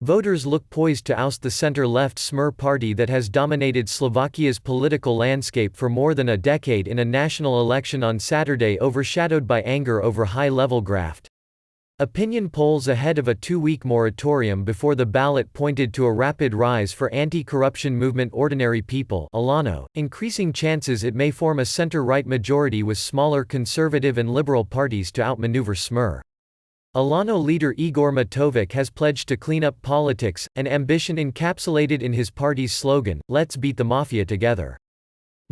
Voters look poised to oust the center-left Smer party that has dominated Slovakia's political landscape for more than a decade in a national election on Saturday overshadowed by anger over high-level graft. Opinion polls ahead of a two-week moratorium before the ballot pointed to a rapid rise for anti-corruption movement Ordinary People Alano, increasing chances it may form a center-right majority with smaller conservative and liberal parties to outmaneuver Smer. Alano leader Igor Matovic has pledged to clean up politics, an ambition encapsulated in his party's slogan, "Let's beat the mafia together."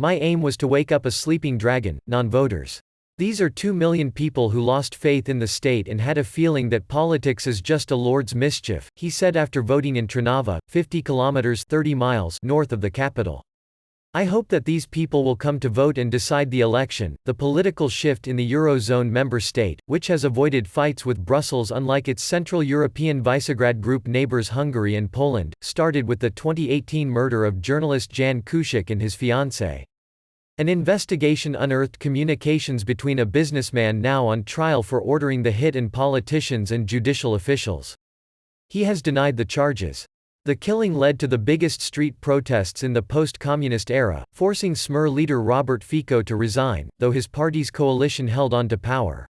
My aim was to wake up a sleeping dragon, non-voters. These are 2 million people who lost faith in the state and had a feeling that politics is just a Lord's mischief, he said after voting in Trnava, 50 kilometers 30 miles north of the capital. I hope that these people will come to vote and decide the election. The political shift in the Eurozone member state, which has avoided fights with Brussels unlike its Central European Visegrad Group neighbors Hungary and Poland, started with the 2018 murder of journalist Jan Kuciak and his fiancée. An investigation unearthed communications between a businessman now on trial for ordering the hit and politicians and judicial officials. He has denied the charges. The killing led to the biggest street protests in the post-communist era, forcing Smer leader Robert Fico to resign, though his party's coalition held on to power.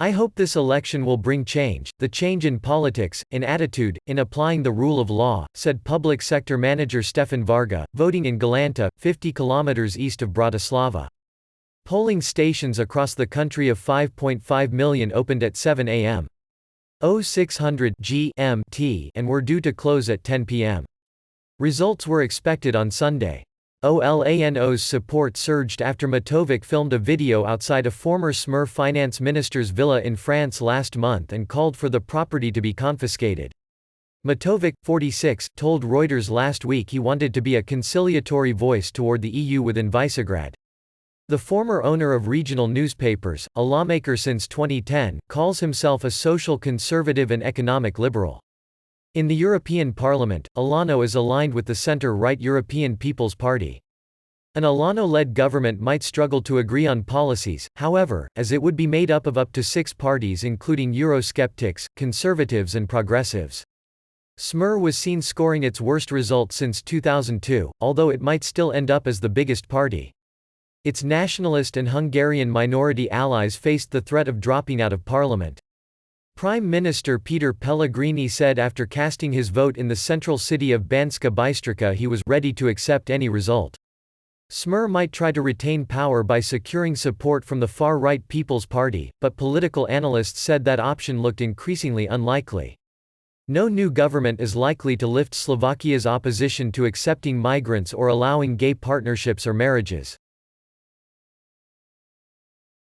I hope this election will bring change, the change in politics, in attitude, in applying the rule of law, said public sector manager Stefan Varga, voting in Galanta, 50 kilometers east of Bratislava. Polling stations across the country of 5.5 million opened at 7 a.m. 0600 GMT and were due to close at 10 p.m. Results were expected on Sunday. OLANO's support surged after Matovic filmed a video outside a former Smer finance minister's villa in France last month and called for the property to be confiscated. Matovic, 46, told Reuters last week he wanted to be a conciliatory voice toward the EU within Visegrad. The former owner of regional newspapers, a lawmaker since 2010, calls himself a social conservative and economic liberal. In the European Parliament, Alano is aligned with the center-right European People's Party. An Alano-led government might struggle to agree on policies, however, as it would be made up of to 6 parties including Eurosceptics, conservatives and progressives. Smer was seen scoring its worst result since 2002, although it might still end up as the biggest party. Its nationalist and Hungarian minority allies faced the threat of dropping out of parliament. Prime Minister Peter Pellegrini said after casting his vote in the central city of Banska Bystrica he was ready to accept any result. Smer might try to retain power by securing support from the far-right People's Party, but political analysts said that option looked increasingly unlikely. No new government is likely to lift Slovakia's opposition to accepting migrants or allowing gay partnerships or marriages.